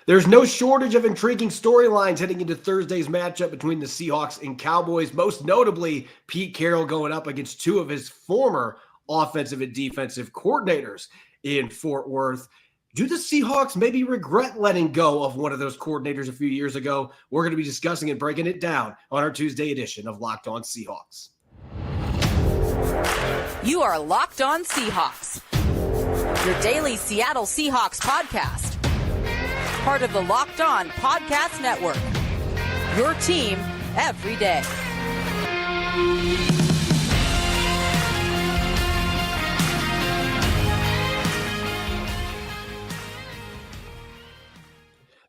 There's no shortage of intriguing storylines heading into Thursday's matchup between the Seahawks and Cowboys, most notably Pete Carroll going up against two of his former offensive and defensive coordinators in Fort Worth. Do the Seahawks maybe regret letting go of one of those coordinators a few years ago? We're going to be discussing and breaking it down on our Tuesday edition of Locked On Seahawks. You are Locked On Seahawks, your daily Seattle Seahawks podcast. Part of the Locked On Podcast Network, your team every day.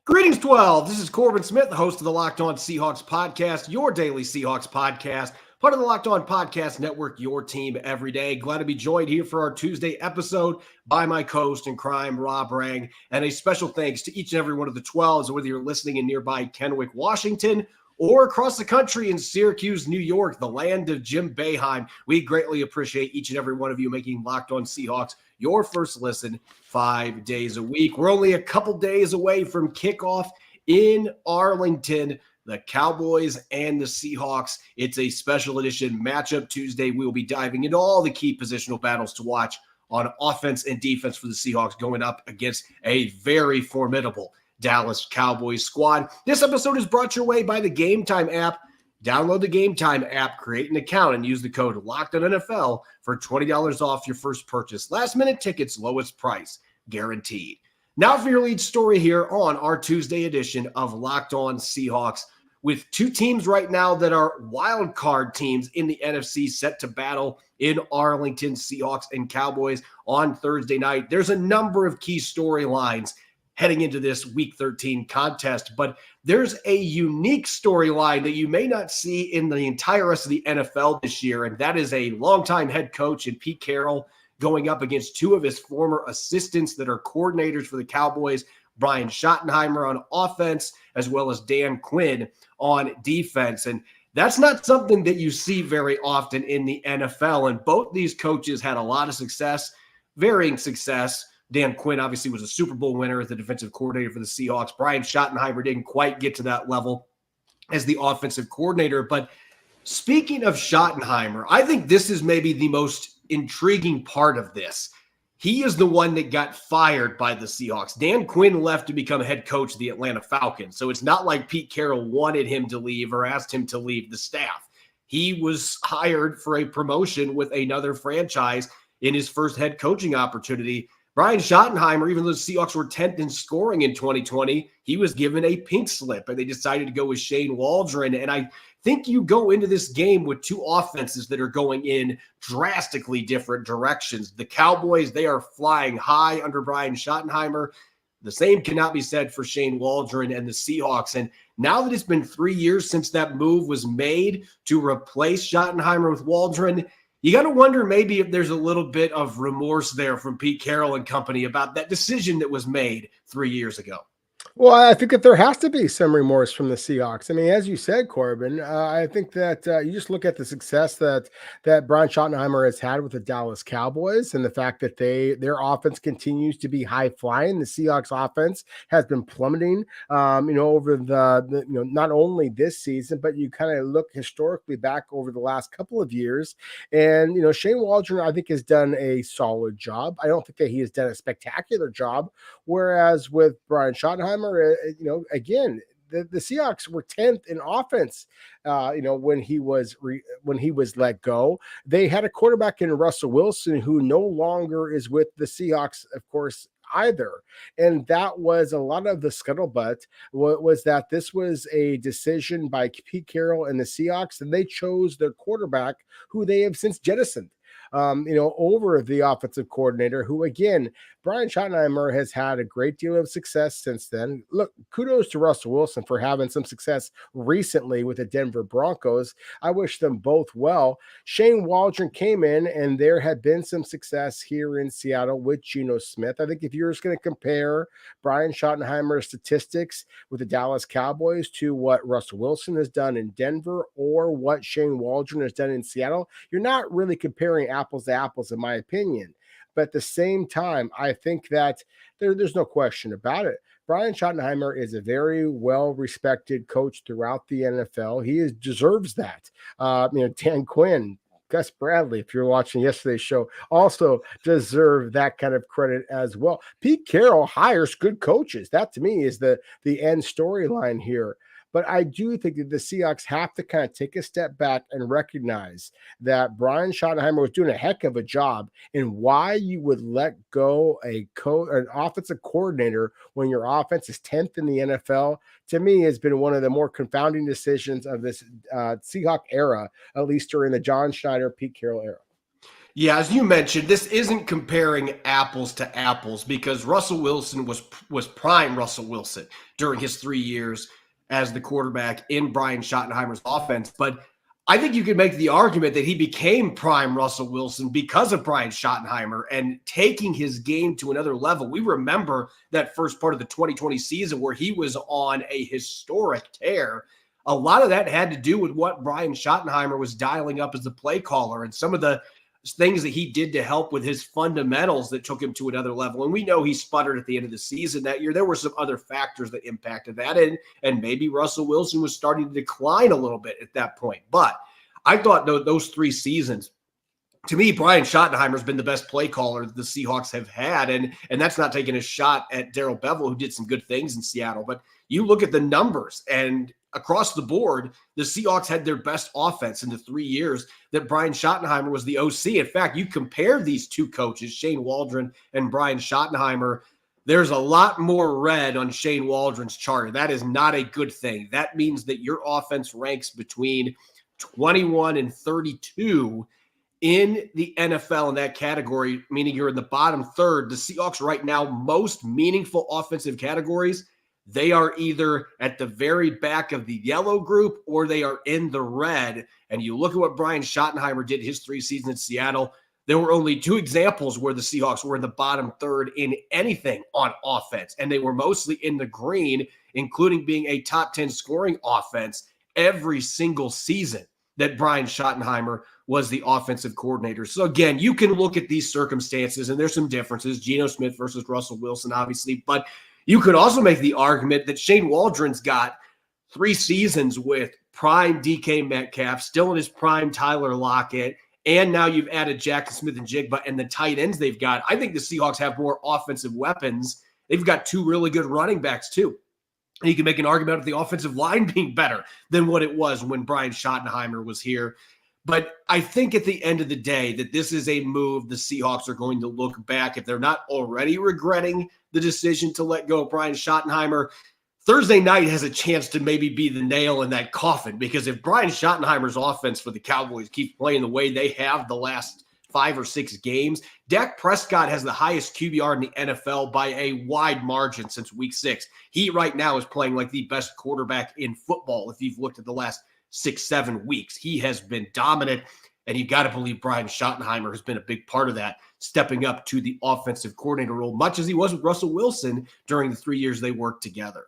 Greetings, 12. This is Corbin Smith, the host of the Locked On Seahawks podcast, your daily Seahawks podcast, part of the Locked On Podcast Network, your team every day. Glad to be joined here for our Tuesday episode by my co-host in crime, Rob Rang. And a special thanks to each and every one of the 12s, whether you're listening in nearby Kennewick, Washington, or across the country in Syracuse, New York, the land of Jim Boeheim. We greatly appreciate each and every one of you making Locked On Seahawks your first listen 5 days a week. We're only a couple days away from kickoff in Arlington. The Cowboys and the Seahawks. It's a special edition matchup Tuesday. We will be diving into all the key positional battles to watch on offense and defense for the Seahawks going up against a very formidable Dallas Cowboys squad. This episode is brought your way by the Game Time app. Download the Game Time app, create an account, and use the code LOCKEDONNFL for $20 off your first purchase. Last-minute tickets, lowest price, guaranteed. Now for your lead story here on our Tuesday edition of Locked On Seahawks, with two teams right now that are wild card teams in the NFC set to battle in Arlington, Seahawks and Cowboys on Thursday night. There's a number of key storylines heading into this Week 13 contest, but there's a unique storyline that you may not see in the entire rest of the NFL this year, and that is a longtime head coach in Pete Carroll going up against two of his former assistants that are coordinators for the Cowboys, Brian Schottenheimer on offense, as well as Dan Quinn on defense. And that's not something that you see very often in the NFL. And both these coaches had a lot of success, varying success. Dan Quinn obviously was a Super Bowl winner as the defensive coordinator for the Seahawks. Brian Schottenheimer didn't quite get to that level as the offensive coordinator. But speaking of Schottenheimer, I think this is maybe the most intriguing part of this. He is the one that got fired by the Seahawks. Dan Quinn left to become head coach of the Atlanta Falcons. So it's not like Pete Carroll wanted him to leave or asked him to leave the staff. He was hired for a promotion with another franchise in his first head coaching opportunity. Brian Schottenheimer, even though the Seahawks were 10th in scoring in 2020, he was given a pink slip, and they decided to go with Shane Waldron. And I think you go into this game with two offenses that are going in drastically different directions. The Cowboys, they are flying high under Brian Schottenheimer. The same cannot be said for Shane Waldron and the Seahawks. And now that it's been 3 years since that move was made to replace Schottenheimer with Waldron, you got to wonder maybe if there's a little bit of remorse there from Pete Carroll and company about that decision that was made 3 years ago. Well, I think that there has to be some remorse from the Seahawks. I mean, as you said, Corbin, I think that you just look at the success that Brian Schottenheimer has had with the Dallas Cowboys and the fact that their offense continues to be high flying. The Seahawks offense has been plummeting, over the not only this season, but you kind of look historically back over the last couple of years. And, Shane Waldron, I think, has done a solid job. I don't think that he has done a spectacular job. Whereas with Brian Schottenheimer, again, the Seahawks were 10th in offense, when he was let go. They had a quarterback in Russell Wilson who no longer is with the Seahawks, of course, either. And that was a lot of the scuttlebutt was that this was a decision by Pete Carroll and the Seahawks, and they chose their quarterback who they have since jettisoned. Over the offensive coordinator, who, again, Brian Schottenheimer has had a great deal of success since then. Look, kudos to Russell Wilson for having some success recently with the Denver Broncos. I wish them both well. Shane Waldron came in, and there had been some success here in Seattle with Geno Smith. I think if you're just going to compare Brian Schottenheimer's statistics with the Dallas Cowboys to what Russell Wilson has done in Denver or what Shane Waldron has done in Seattle, you're not really comparing apples to apples, in my opinion. But at the same time, I think that there's no question about it. Brian Schottenheimer is a very well-respected coach throughout the NFL. He deserves that. Dan Quinn, Gus Bradley, if you're watching yesterday's show, also deserve that kind of credit as well. Pete Carroll hires good coaches. That to me is the end storyline here. But I do think that the Seahawks have to kind of take a step back and recognize that Brian Schottenheimer was doing a heck of a job, and why you would let go an offensive coordinator when your offense is 10th in the NFL, to me, has been one of the more confounding decisions of this Seahawk era, at least during the John Schneider, Pete Carroll era. Yeah, as you mentioned, this isn't comparing apples to apples because Russell Wilson was prime Russell Wilson during his 3 years as the quarterback in Brian Schottenheimer's offense. But I think you could make the argument that he became prime Russell Wilson because of Brian Schottenheimer and taking his game to another level. We remember that first part of the 2020 season where he was on a historic tear. A lot of that had to do with what Brian Schottenheimer was dialing up as the play caller and some of the things that he did to help with his fundamentals that took him to another level. And we know he sputtered at the end of the season that year. There were some other factors that impacted that. And maybe Russell Wilson was starting to decline a little bit at that point. But I thought those 3 seasons, to me, Brian Schottenheimer has been the best play caller the Seahawks have had. And that's not taking a shot at Darrell Bevell, who did some good things in Seattle. But you look at the numbers, and across the board, the Seahawks had their best offense in the 3 years that Brian Schottenheimer was the OC. In fact, you compare these two coaches, Shane Waldron and Brian Schottenheimer, there's a lot more red on Shane Waldron's chart. That is not a good thing. That means that your offense ranks between 21 and 32 in the NFL in that category, meaning you're in the bottom third. The Seahawks right now, most meaningful offensive categories, they are either at the very back of the yellow group or they are in the red. And you look at what Brian Schottenheimer did his 3 seasons in Seattle. There were only 2 examples where the Seahawks were in the bottom third in anything on offense. And they were mostly in the green, including being a top 10 scoring offense every single season that Brian Schottenheimer was the offensive coordinator. So again, you can look at these circumstances and there's some differences. Geno Smith versus Russell Wilson, obviously, but you could also make the argument that Shane Waldron's got 3 seasons with prime DK Metcalf, still in his prime Tyler Lockett, and now you've added Jackson Smith and Jigba and the tight ends they've got. I think the Seahawks have more offensive weapons. They've got 2 really good running backs too. And you can make an argument of the offensive line being better than what it was when Brian Schottenheimer was here. But I think at the end of the day that this is a move the Seahawks are going to look back, if they're not already regretting the decision to let go of Brian Schottenheimer. Thursday night has a chance to maybe be the nail in that coffin, because if Brian Schottenheimer's offense for the Cowboys keeps playing the way they have the last 5 or 6 games, Dak Prescott has the highest QBR in the NFL by a wide margin since week 6. He right now is playing like the best quarterback in football. If you've looked at the last 6-7 weeks, he has been dominant. And you got to believe Brian Schottenheimer has been a big part of that, stepping up to the offensive coordinator role, much as he was with Russell Wilson during the 3 years they worked together.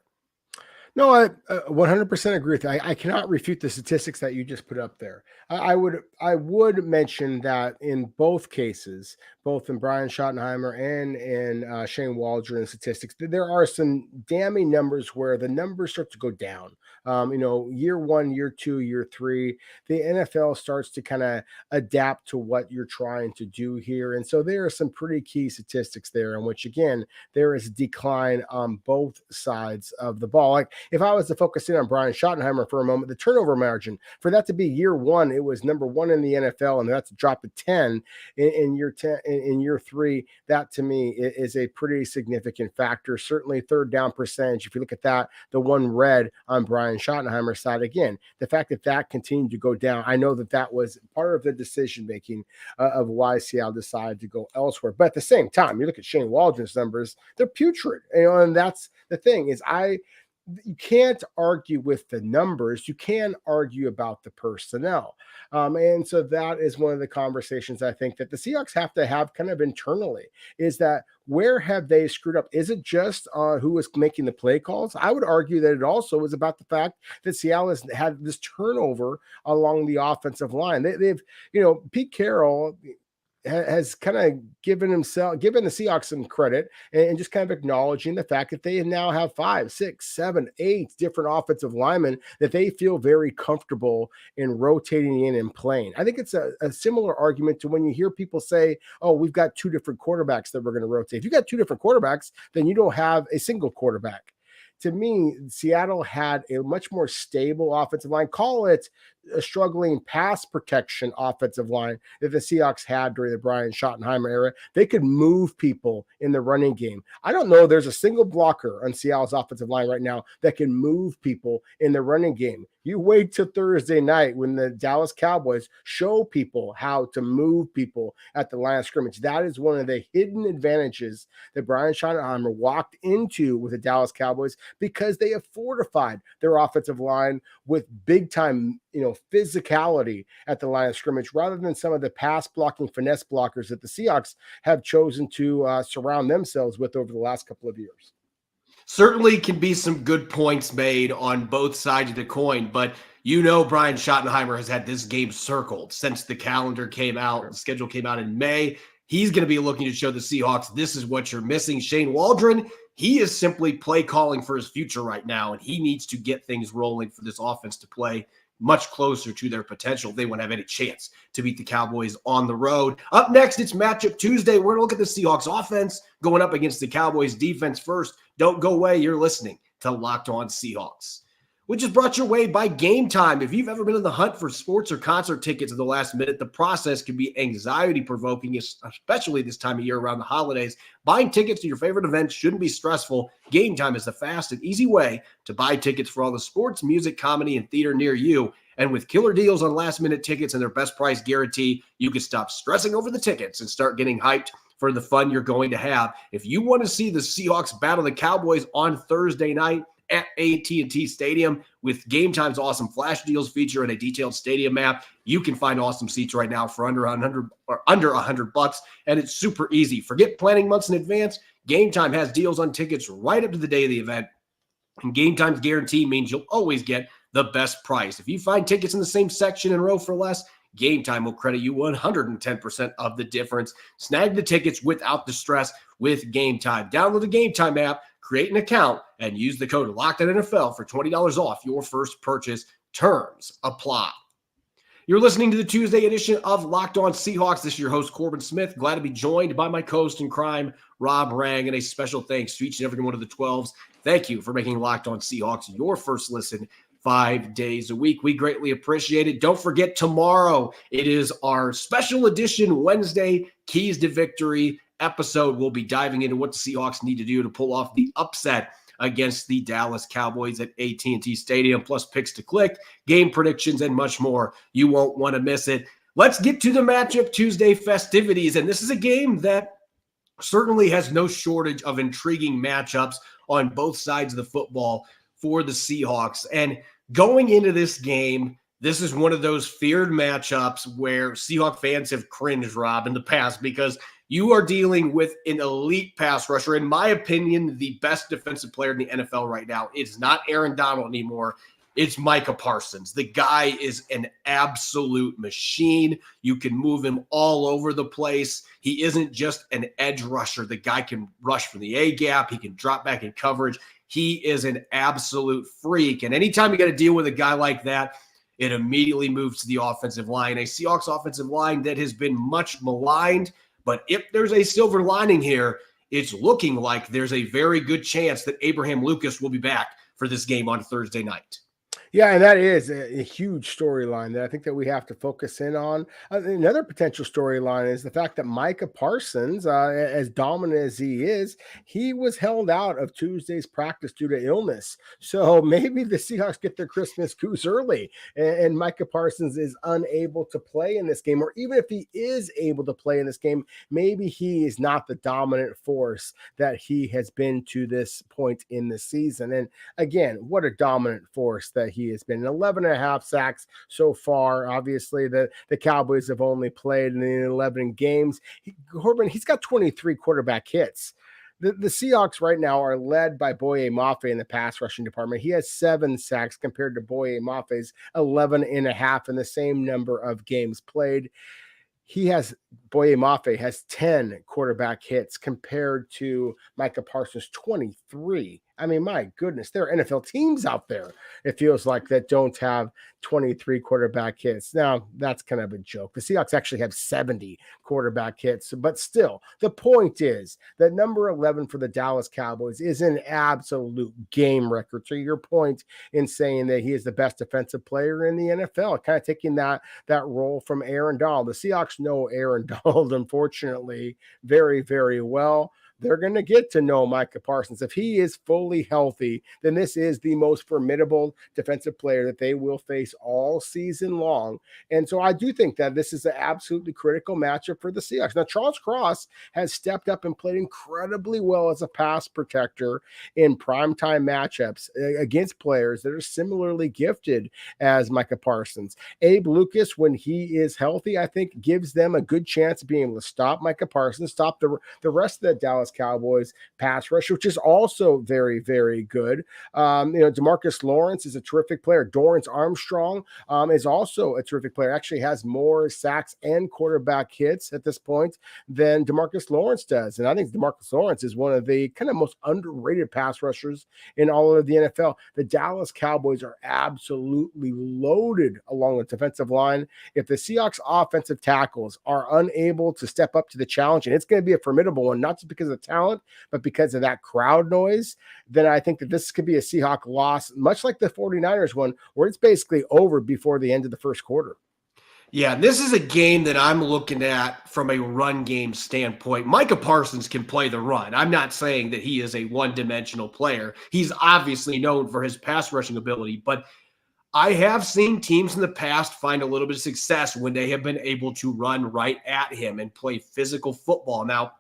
No, I 100% agree with you. I cannot refute the statistics that you just put up there. I would mention that in both cases, both in Brian Schottenheimer and in Shane Waldron statistics, there are some damning numbers where the numbers start to go down. Year 1, year 2, year 3, the NFL starts to kind of adapt to what you're trying to do here. And so there are some pretty key statistics there in which, again, there is a decline on both sides of the ball. Like if I was to focus in on Brian Schottenheimer for a moment, the turnover margin, for that to be year 1, it was number 1 in the NFL, and that's a drop to 10 in year 10. In year 3, that to me is a pretty significant factor. Certainly third down percentage, if you look at that, the one red on Brian Schottenheimer's side, again, the fact that continued to go down, I know that was part of the decision making of why Seattle decided to go elsewhere. But at the same time, you look at Shane Waldron's numbers, they're putrid, and that's the thing is you can't argue with the numbers. You can argue about the personnel. And so that is one of the conversations I think that the Seahawks have to have kind of internally, is that where have they screwed up? Is it just who was making the play calls? I would argue that it also was about the fact that Seattle has had this turnover along the offensive line. They've Pete Carroll, has kind of given the Seahawks some credit and just kind of acknowledging the fact that they now have 5, 6, 7, 8 different offensive linemen that they feel very comfortable in rotating in and playing. I think it's a similar argument to when you hear people say, oh, we've got 2 different quarterbacks that we're going to rotate. If you got 2 different quarterbacks, then you don't have a single quarterback. To me, Seattle had a much more stable offensive line. Call it a struggling pass protection offensive line that the Seahawks had during the Brian Schottenheimer era. They could move people in the running game. I don't know there's a single blocker on Seattle's offensive line right now that can move people in the running game. You wait till Thursday night when the Dallas Cowboys show people how to move people at the line of scrimmage. That is one of the hidden advantages that Brian Schottenheimer walked into with the Dallas Cowboys because they have fortified their offensive line with big time, physicality at the line of scrimmage rather than some of the pass blocking finesse blockers that the Seahawks have chosen to surround themselves with over the last couple of years. Certainly can be some good points made on both sides of the coin, but Brian Schottenheimer has had this game circled since the calendar came out, the schedule came out in May. He's going to be looking to show the Seahawks this is what you're missing. Shane Waldron, he is simply play calling for his future right now, and he needs to get things rolling for this offense to play much closer to their potential. They won't have any chance to beat the Cowboys on the road. Up next, it's Matchup Tuesday. We're going to look at the Seahawks offense going up against the Cowboys defense first. Don't go away. You're listening to Locked On Seahawks, which is brought your way by Game Time. If you've ever been in the hunt for sports or concert tickets at the last minute, the process can be anxiety-provoking, especially this time of year around the holidays. Buying tickets to your favorite events shouldn't be stressful. Game Time is the fast and easy way to buy tickets for all the sports, music, comedy, and theater near you. And with killer deals on last-minute tickets and their best price guarantee, you can stop stressing over the tickets and start getting hyped for the fun you're going to have. If you want to see the Seahawks battle the Cowboys on Thursday night at AT&T Stadium with Game Time's awesome flash deals feature and a detailed stadium map, you can find awesome seats right now for under $100, and it's super easy. Forget planning months in advance. Game Time has deals on tickets right up to the day of the event, and Game Time's guarantee means you'll always get the best price. If you find tickets in the same section and row for less, Game Time will credit you 110% of the difference. Snag the tickets without the stress with Game Time. Download the Game Time app, create an account, and use the code LOCKEDONNFL for $20 off your first purchase. Terms apply. You're listening to the Tuesday edition of Locked On Seahawks. This is your host, Corbin Smith. Glad to be joined by my co-host in crime, Rob Rang, and a special thanks to each and every one of the 12s. Thank you for making Locked On Seahawks your first listen 5 days a week. We greatly appreciate it. Don't forget, tomorrow it is our special edition Wednesday Keys to Victory episode. We'll be diving into what the Seahawks need to do to pull off the upset against the Dallas Cowboys at AT&T Stadium, plus picks to click, game predictions, and much more. You won't want to miss it. Let's get to the Matchup Tuesday festivities, and this is a game that certainly has no shortage of intriguing matchups on both sides of the football for the Seahawks. And going into this game, this is one of those feared matchups where Seahawk fans have cringed, Rob, in the past, because you are dealing with an elite pass rusher. In my opinion, the best defensive player in the NFL right now. It's not Aaron Donald anymore. It's Micah Parsons. The guy is an absolute machine. You can move him all over the place. He isn't just an edge rusher. The guy can rush from the A-gap. He can drop back in coverage. He is an absolute freak. And anytime you got to deal with a guy like that, it immediately moves to the offensive line. A Seahawks offensive line that has been much maligned. But if there's a silver lining here, it's looking like there's a very good chance that Abraham Lucas will be back for this game on Thursday night. Yeah, and that is a huge storyline that I think that we have to focus in on. Another potential storyline is the fact that Micah Parsons, as dominant as he was held out of Tuesday's practice due to illness. So maybe the Seahawks get their Christmas goose early, and Micah Parsons is unable to play in this game. Or even if he is able to play in this game, maybe he is not the dominant force that he has been to this point in the season. And again, what a dominant force that he has been. 11 and a half sacks so far. Obviously, the Cowboys have only played in 11 games. Corbin, he's got 23 quarterback hits. The Seahawks right now are led by Boye Mafe in the pass rushing department. He has 7 sacks compared to Boye Mafe's 11 and a half in the same number of games played. He has Boye Mafe has 10 quarterback hits compared to Micah Parsons' 23. I mean, my goodness, there are NFL teams out there, it feels like, that don't have 23 quarterback hits. Now, that's kind of a joke. The Seahawks actually have 70 quarterback hits, but still, the point is that number 11 for the Dallas Cowboys is an absolute game record. To your point in saying that he is the best defensive player in the NFL, kind of taking that role from Aaron Donald. The Seahawks know Aaron Donald, unfortunately, very, very well. They're going to get to know Micah Parsons. If he is fully healthy, then this is the most formidable defensive player that they will face all season long. And so I do think that this is an absolutely critical matchup for the Seahawks. Now, Charles Cross has stepped up and played incredibly well as a pass protector in primetime matchups against players that are similarly gifted as Micah Parsons. Abe Lucas, when he is healthy, I think gives them a good chance of being able to stop Micah Parsons, stop the rest of the Dallas Cowboys pass rush, which is also very, very good. DeMarcus Lawrence is a terrific player. Dorrance Armstrong is also a terrific player. Actually has more sacks and quarterback hits at this point than DeMarcus Lawrence does. And I think DeMarcus Lawrence is one of the kind of most underrated pass rushers in all of the NFL. The Dallas Cowboys are absolutely loaded along the defensive line. If the Seahawks offensive tackles are unable to step up to the challenge, and it's going to be a formidable one, not just because of talent, but because of that crowd noise, then I think that this could be a Seahawk loss, much like the 49ers one, where it's basically over before the end of the first quarter. Yeah, this is a game that I'm looking at from a run game standpoint. Micah Parsons can play the run. I'm not saying that he is a one-dimensional player. He's obviously known for his pass rushing ability, but I have seen teams in the past find a little bit of success when they have been able to run right at him and play physical football. Now,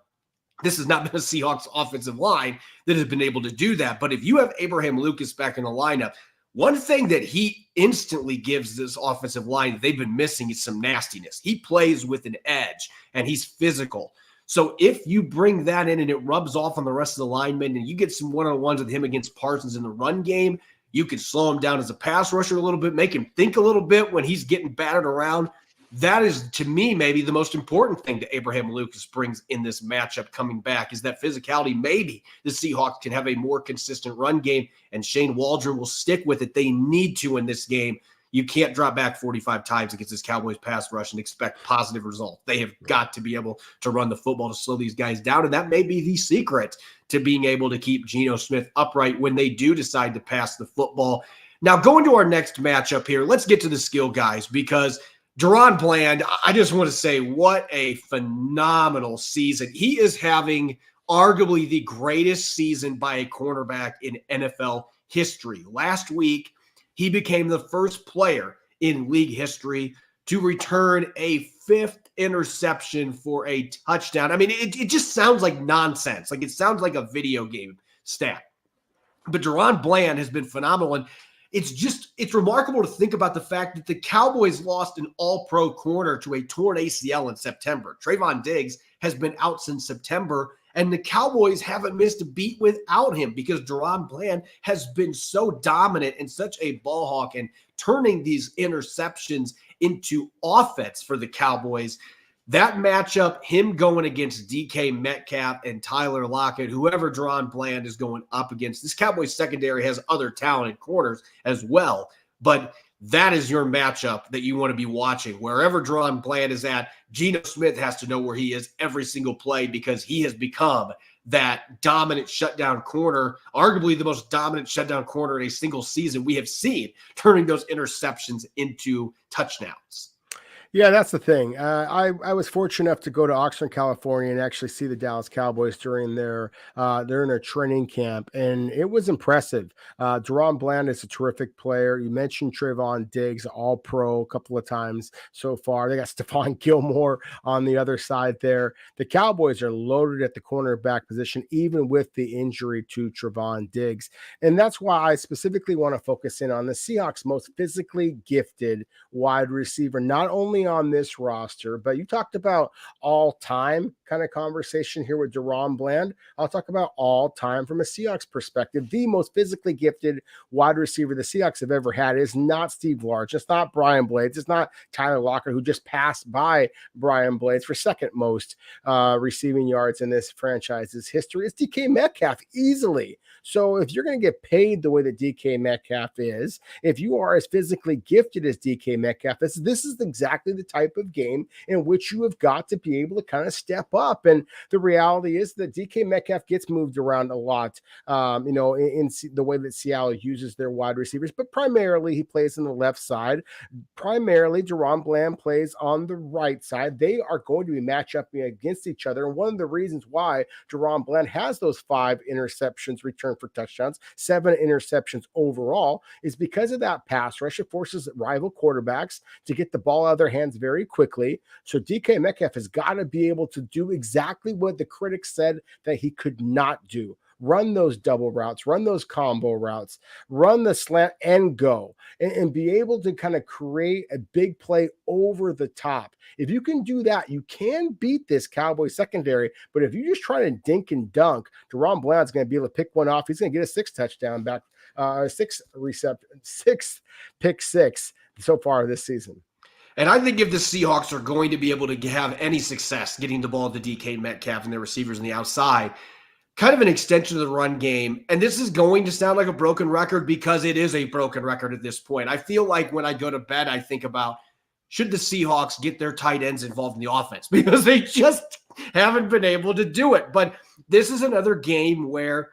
this has not been a Seahawks offensive line that has been able to do that. But if you have Abraham Lucas back in the lineup, one thing that he instantly gives this offensive line that they've been missing is some nastiness. He plays with an edge, and he's physical. So if you bring that in and it rubs off on the rest of the linemen and you get some one-on-ones with him against Parsons in the run game, you can slow him down as a pass rusher a little bit, make him think a little bit when he's getting battered around. That is, to me, maybe the most important thing that Abraham Lucas brings in this matchup coming back is that physicality. Maybe the Seahawks can have a more consistent run game, and Shane Waldron will stick with it. They need to in this game. You can't drop back 45 times against this Cowboys pass rush and expect positive results. They have got to be able to run the football to slow these guys down, and that may be the secret to being able to keep Geno Smith upright when they do decide to pass the football. Now, going to our next matchup here, let's get to the skill guys, because Deron Bland, I just want to say what a phenomenal season. He is having arguably the greatest season by a cornerback in NFL history. Last week, he became the first player in league history to return a fifth interception for a touchdown. I mean, it just sounds like nonsense. Like, it sounds like a video game stat. But Deron Bland has been phenomenal. And it's remarkable to think about the fact that the Cowboys lost an all-pro corner to a torn ACL in September. Trayvon Diggs has been out since September, and the Cowboys haven't missed a beat without him because Deron Bland has been so dominant and such a ball hawk and turning these interceptions into offense for the Cowboys. That matchup, him going against DK Metcalf and Tyler Lockett, whoever Deron Bland is going up against, this Cowboys secondary has other talented corners as well. But that is your matchup that you want to be watching. Wherever Deron Bland is at, Geno Smith has to know where he is every single play because he has become that dominant shutdown corner, arguably the most dominant shutdown corner in a single season we have seen, turning those interceptions into touchdowns. Yeah, that's the thing. I was fortunate enough to go to Oxnard, California, and actually see the Dallas Cowboys during their training camp, and it was impressive. Deron Bland is a terrific player. You mentioned Trayvon Diggs, All-Pro, a couple of times so far. They got Stephon Gilmore on the other side there. The Cowboys are loaded at the cornerback position, even with the injury to Trayvon Diggs, and that's why I specifically want to focus in on the Seahawks' most physically gifted wide receiver, not only only on this roster, but you talked about all-time kind of conversation here with DaRon Bland. I'll talk about all-time from a Seahawks perspective. The most physically gifted wide receiver the Seahawks have ever had is not Steve Large. It's not Brian Blades. It's not Tyler Lockett, who just passed by Brian Blades for second most receiving yards in this franchise's history. It's DK Metcalf easily. So if you're going to get paid the way that DK Metcalf is, if you are as physically gifted as DK Metcalf is, this is exactly the type of game in which you have got to be able to kind of step up. And the reality is that DK Metcalf gets moved around a lot, in the way that Seattle uses their wide receivers, but primarily he plays on the left side. Primarily, DaRon Bland plays on the right side. They are going to be matched up against each other. And one of the reasons why DaRon Bland has those 5 interceptions returned for touchdowns, 7 interceptions overall, is because of that pass rush. It forces rival quarterbacks to get the ball out of their hands very quickly. So DK Metcalf has got to be able to do exactly what the critics said that he could not do. Run those double routes, run those combo routes, run the slant and go, and be able to kind of create a big play over the top. If you can do that, you can beat this Cowboys secondary. But if you just try to dink and dunk, DaRon Bland's going to be able to pick one off. He's going to get a 6 touchdown back, 6 pick 6 so far this season. And I think if the Seahawks are going to be able to have any success getting the ball to DK Metcalf and their receivers on the outside, kind of an extension of the run game. And this is going to sound like a broken record because it is a broken record at this point. I feel like when I go to bed, I think about, should the Seahawks get their tight ends involved in the offense? Because they just haven't been able to do it. But this is another game where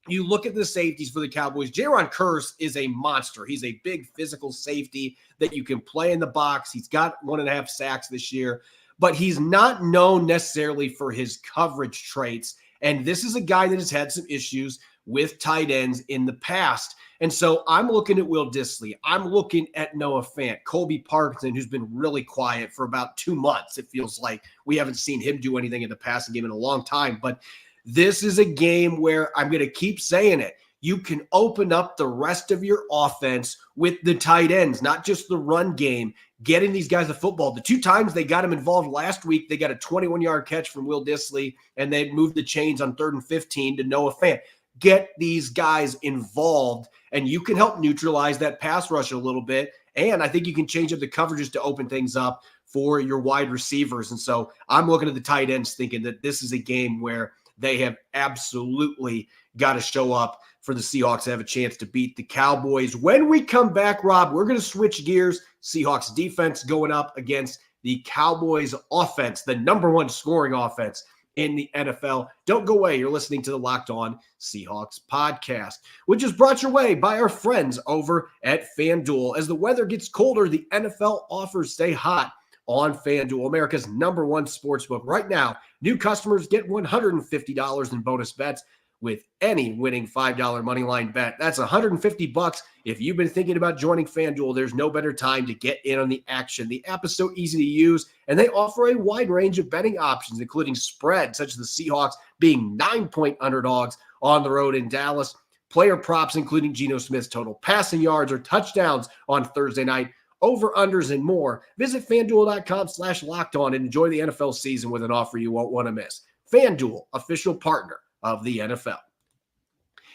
you look at the safeties for the Cowboys. Jaron Kearse is a monster. He's a big physical safety that you can play in the box. He's got 1.5 sacks this year, but he's not known necessarily for his coverage traits. And this is a guy that has had some issues with tight ends in the past. And so I'm looking at Will Dissly. I'm looking at Noah Fant, Colby Parkinson, who's been really quiet for about 2 months. It feels like we haven't seen him do anything in the passing game in a long time. But this is a game where I'm going to keep saying it. You can open up the rest of your offense with the tight ends, not just the run game, getting these guys the football. The 2 times they got him involved last week, they got a 21-yard catch from Will Dissly, and they moved the chains on 3rd and 15 to Noah Fant. Get these guys involved, and you can help neutralize that pass rush a little bit. And I think you can change up the coverages to open things up for your wide receivers. And so I'm looking at the tight ends thinking that this is a game where they have absolutely got to show up for the Seahawks to have a chance to beat the Cowboys. When we come back, Rob, we're going to switch gears. Seahawks defense going up against the Cowboys offense, the number 1 scoring offense in the NFL. Don't go away. You're listening to the Locked On Seahawks podcast, which is brought your way by our friends over at FanDuel. As the weather gets colder, the NFL offers stay hot on FanDuel, America's number 1 sportsbook. Right now, new customers get $150 in bonus bets with any winning $5 moneyline bet. That's $150. If you've been thinking about joining FanDuel, there's no better time to get in on the action. The app is so easy to use, and they offer a wide range of betting options, including spreads, such as the Seahawks being 9-point underdogs on the road in Dallas, player props, including Geno Smith's total passing yards or touchdowns on Thursday night, over-unders, and more. Visit FanDuel.com/lockedon and enjoy the NFL season with an offer you won't want to miss. FanDuel, official partner of the NFL.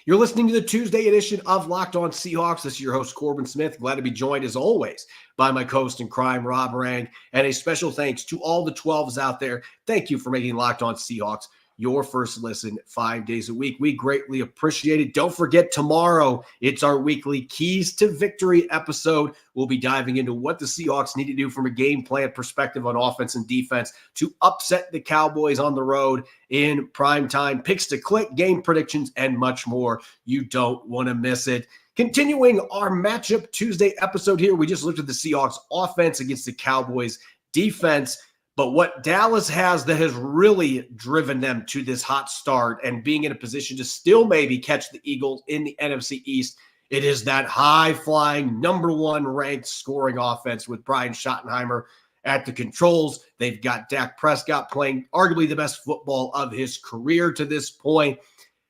You're listening to the Tuesday edition of Locked On Seahawks. This is your host, Corbin Smith. Glad to be joined, as always, by my co-host in crime, Rob Rang. And a special thanks to all the 12s out there. Thank you for making Locked On Seahawks your first listen 5 days a week. We greatly appreciate it. Don't forget, tomorrow, it's our weekly Keys to Victory episode. We'll be diving into what the Seahawks need to do from a game plan perspective on offense and defense to upset the Cowboys on the road in prime time. Picks to click, game predictions, and much more. You don't want to miss it. Continuing our Matchup Tuesday episode here, we just looked at the Seahawks offense against the Cowboys defense. But what Dallas has that has really driven them to this hot start and being in a position to still maybe catch the Eagles in the NFC East, it is that high-flying, number 1 ranked scoring offense with Brian Schottenheimer at the controls. They've got Dak Prescott playing arguably the best football of his career to this point.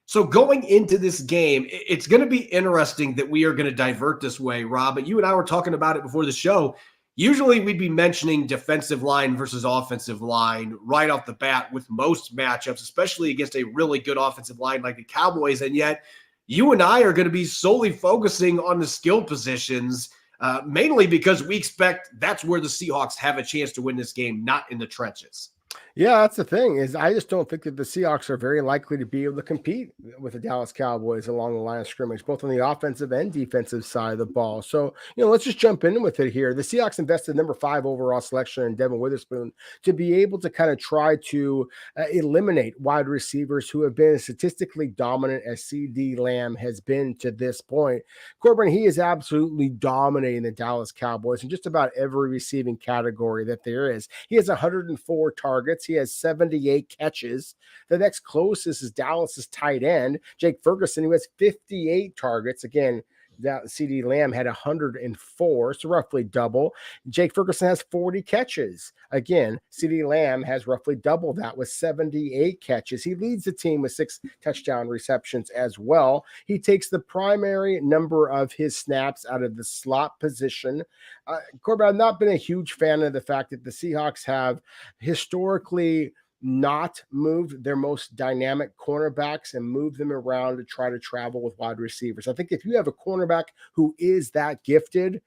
So going into this game, it's going to be interesting that we are going to divert this way, Rob. But you and I were talking about it before the show. Usually we'd be mentioning defensive line versus offensive line right off the bat with most matchups, especially against a really good offensive line like the Cowboys. And yet you and I are going to be solely focusing on the skill positions, mainly because we expect that's where the Seahawks have a chance to win this game, not in the trenches. Yeah, that's the thing is I just don't think that the Seahawks are very likely to be able to compete with the Dallas Cowboys along the line of scrimmage, both on the offensive and defensive side of the ball. So, let's just jump in with it here. The Seahawks invested number 5 overall selection in Devin Witherspoon to be able to kind of try to eliminate wide receivers who have been statistically dominant as CD Lamb has been to this point. Corbin, he is absolutely dominating the Dallas Cowboys in just about every receiving category that there is. He has 104 targets. He has 78 catches. The next closest is Dallas's tight end, Jake Ferguson, who has 58 targets. Again, CD Lamb had 104, so roughly double. Jake Ferguson has 40 catches. Again, CD Lamb has roughly double that with 78 catches. He leads the team with 6 touchdown receptions as well. He takes the primary number of his snaps out of the slot position. Corbin, I've not been a huge fan of the fact that the Seahawks have historically not moved their most dynamic cornerbacks and move them around to try to travel with wide receivers. I think if you have a cornerback who is that gifted,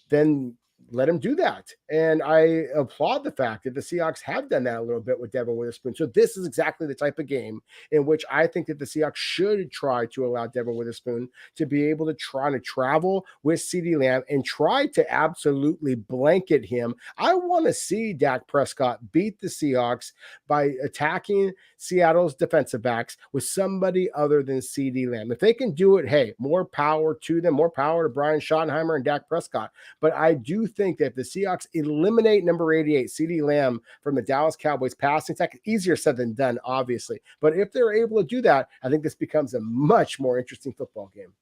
then let him do that. And I applaud the fact that the Seahawks have done that a little bit with Devin Witherspoon. So this is exactly the type of game in which I think that the Seahawks should try to allow Devin Witherspoon to be able to try to travel with CD Lamb and try to absolutely blanket him. I want to see Dak Prescott beat the Seahawks by attacking Seattle's defensive backs with somebody other than CD Lamb. If they can do it, hey, more power to them, more power to Brian Schottenheimer and Dak Prescott. But I do think that if the Seahawks eliminate number 88, CD Lamb, from the Dallas Cowboys passing attack, easier said than done, obviously. But if they're able to do that, I think this becomes a much more interesting football game.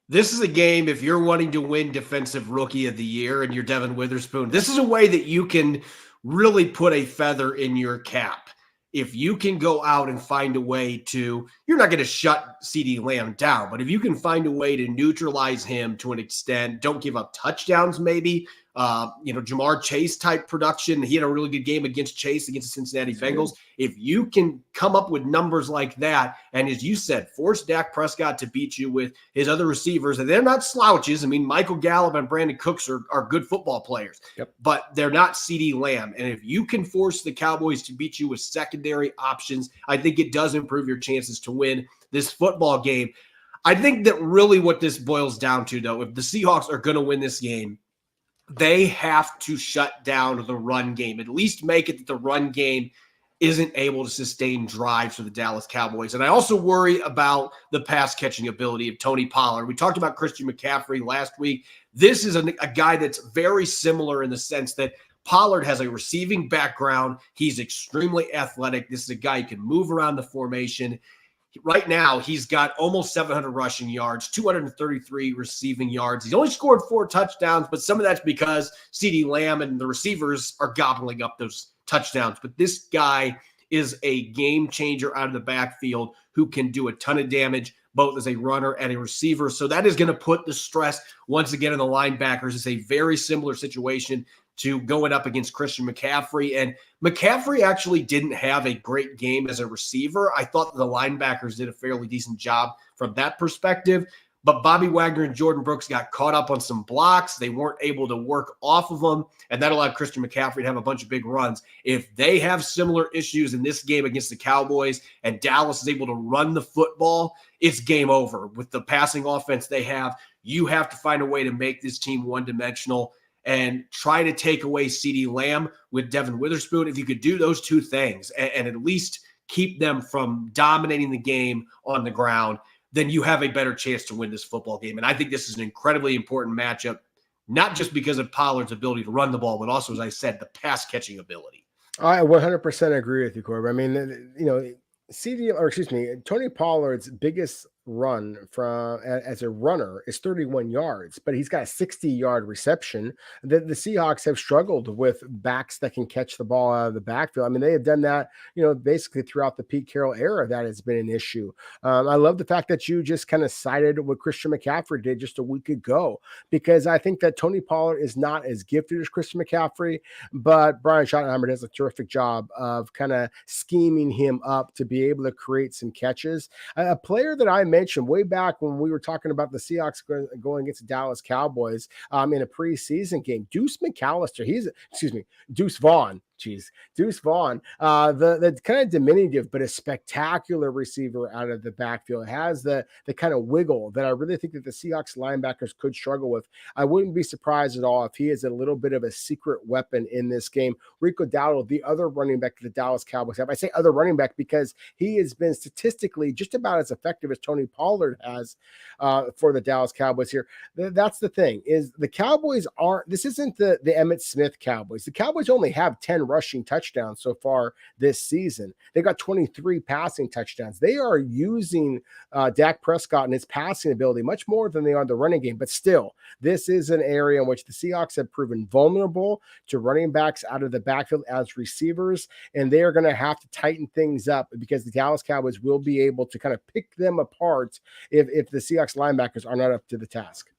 This is a game, if you're wanting to win Defensive Rookie of the Year and you're Devin Witherspoon, this is a way that you can really put a feather in your cap. If you can go out and find a way to, you're not going to shut CD Lamb down, but if you can find a way to neutralize him to an extent, don't give up touchdowns maybe, Jamar Chase type production. He had a really good game against Chase, against the Cincinnati Bengals. If you can come up with numbers like that, and as you said, force Dak Prescott to beat you with his other receivers, and they're not slouches. I mean, Michael Gallup and Brandon Cooks are good football players, but they're not CD Lamb. And if you can force the Cowboys to beat you with secondary options, I think it does improve your chances to win this football game. I think that really what this boils down to, though, if the Seahawks are going to win this game, they have to shut down the run game, at least make it that the run game isn't able to sustain drives for the Dallas Cowboys. And I also worry about the pass catching ability of Tony Pollard. We talked about Christian McCaffrey last week. This is a guy that's very similar in the sense that Pollard has a receiving background. He's extremely athletic. This is a guy who can move around the formation. Right now, he's got almost 700 rushing yards, 233 receiving yards. He's only scored 4 touchdowns, but some of that's because CD Lamb and the receivers are gobbling up those touchdowns. But this guy is a game changer out of the backfield who can do a ton of damage, both as a runner and a receiver. So that is going to put the stress once again on the linebackers. It's a very similar situation to going up against Christian McCaffrey. And McCaffrey actually didn't have a great game as a receiver. I thought the linebackers did a fairly decent job from that perspective. But Bobby Wagner and Jordan Brooks got caught up on some blocks. They weren't able to work off of them, and that allowed Christian McCaffrey to have a bunch of big runs. If they have similar issues in this game against the Cowboys and Dallas is able to run the football, it's game over. With the passing offense they have, you have to find a way to make this team one-dimensional and try to take away CD Lamb with Devin Witherspoon. If you could do those two things and at least keep them from dominating the game on the ground, then you have a better chance to win this football game. And I think this is an incredibly important matchup, not just because of Pollard's ability to run the ball, but also, as I said, the pass catching ability. I 100% agree with you, Corbin. I mean, Tony Pollard's biggest run from as a runner is 31 yards, but he's got a 60-yard reception. The Seahawks have struggled with backs that can catch the ball out of the backfield. I mean, they have done that, basically throughout the Pete Carroll era. That has been an issue. I love the fact that you just kind of cited what Christian McCaffrey did just a week ago, because I think that Tony Pollard is not as gifted as Christian McCaffrey, but Brian Schottenheimer does a terrific job of kind of scheming him up to be able to create some catches. A player that I mentioned way back when we were talking about the Seahawks going against the Dallas Cowboys in a preseason game, Deuce Vaughn. Deuce Vaughn, the kind of diminutive but a spectacular receiver out of the backfield, has the kind of wiggle that I really think that the Seahawks linebackers could struggle with. I wouldn't be surprised at all if he is a little bit of a secret weapon in this game. Rico Dowdle, the other running back that the Dallas Cowboys have. I say other running back because he has been statistically just about as effective as Tony Pollard has for the Dallas Cowboys here. That's the thing, is the Cowboys this isn't the Emmitt Smith Cowboys. The Cowboys only have 10 rushing touchdowns so far this season. They got 23 passing touchdowns. They are using Dak Prescott and his passing ability much more than they are in the running game. But still, this is an area in which the Seahawks have proven vulnerable to running backs out of the backfield as receivers, and they are going to have to tighten things up because the Dallas Cowboys will be able to kind of pick them apart if the Seahawks linebackers are not up to the task.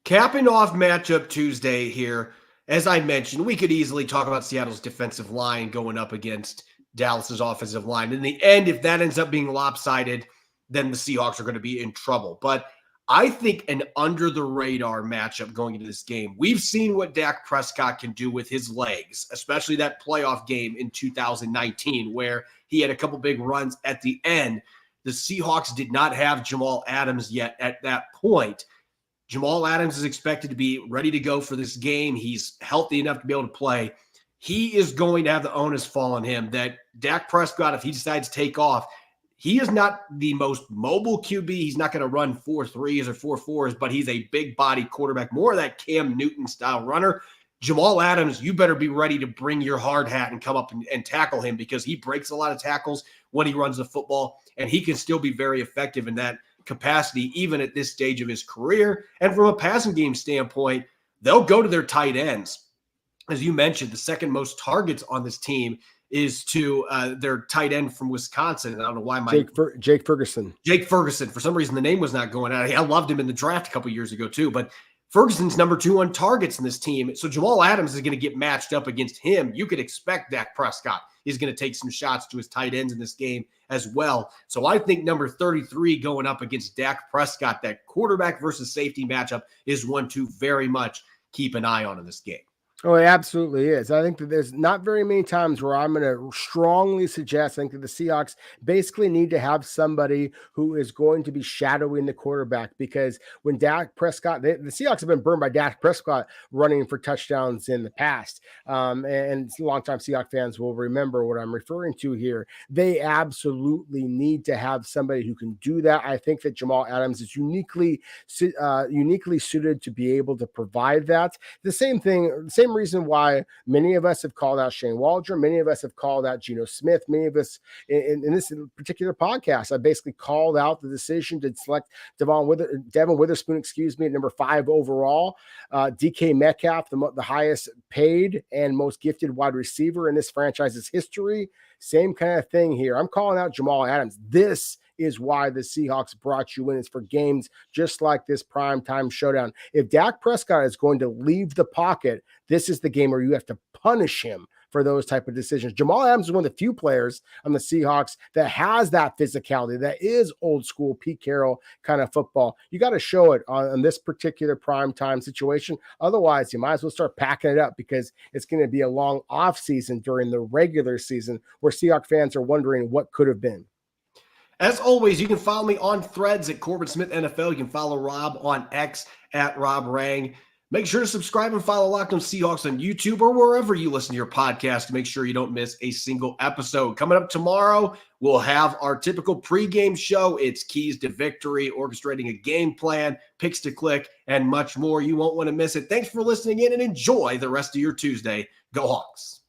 Capping off matchup Tuesday here, as I mentioned, we could easily talk about Seattle's defensive line going up against Dallas's offensive line. In the end, if that ends up being lopsided, then the Seahawks are going to be in trouble. But I think an under-the-radar matchup going into this game. We've seen what Dak Prescott can do with his legs, especially that playoff game in 2019 where he had a couple big runs at the end. The Seahawks did not have Jamal Adams yet at that point. Jamal Adams is expected to be ready to go for this game. He's healthy enough to be able to play. He is going to have the onus fall on him that Dak Prescott, if he decides to take off, he is not the most mobile QB. He's not going to run 4.3s or 4.4s, but he's a big body quarterback, more of that Cam Newton style runner. Jamal Adams, you better be ready to bring your hard hat and come up and tackle him, because he breaks a lot of tackles when he runs the football, and he can still be very effective in that capacity, even at this stage of his career. And from a passing game standpoint, they'll go to their tight ends. As you mentioned, the second most targets on this team is to their tight end from Wisconsin. And I don't know why Jake Ferguson. Jake Ferguson. For some reason, the name was not going out. I loved him in the draft a couple years ago too, but Ferguson's number 2 on targets in this team. So Jamal Adams is going to get matched up against him. You could expect Dak Prescott is going to take some shots to his tight ends in this game as well. So I think number 33 going up against Dak Prescott, that quarterback versus safety matchup, is one to very much keep an eye on in this game. Oh, it absolutely is. I think that there's not very many times where I'm going to strongly suggest, I think that the Seahawks basically need to have somebody who is going to be shadowing the quarterback, because when Dak Prescott, the Seahawks have been burned by Dak Prescott running for touchdowns in the past. And longtime Seahawks fans will remember what I'm referring to here. They absolutely need to have somebody who can do that. I think that Jamal Adams is uniquely suited to be able to provide that. The same reason why many of us have called out Shane Waldron, many of us have called out Geno Smith, many of us in this particular podcast, I basically called out the decision to select Devin Witherspoon, at number 5 overall. DK Metcalf, the highest paid and most gifted wide receiver in this franchise's history. Same kind of thing here. I'm calling out Jamal Adams. This is why the Seahawks brought you in. It's for games just like this primetime showdown. If Dak Prescott is going to leave the pocket, this is the game where you have to punish him for those type of decisions. Jamal Adams is one of the few players on the Seahawks that has that physicality, that is old school Pete Carroll kind of football. You got to show it on this particular primetime situation. Otherwise, you might as well start packing it up, because it's going to be a long off season during the regular season where Seahawks fans are wondering what could have been. As always, you can follow me on Threads at Corbin Smith NFL. You can follow Rob on X at Rob Rang. Make sure to subscribe and follow Locked On Seahawks on YouTube or wherever you listen to your podcast to make sure you don't miss a single episode. Coming up tomorrow, we'll have our typical pregame show. It's keys to victory, orchestrating a game plan, picks to click, and much more. You won't want to miss it. Thanks for listening in, and enjoy the rest of your Tuesday. Go Hawks.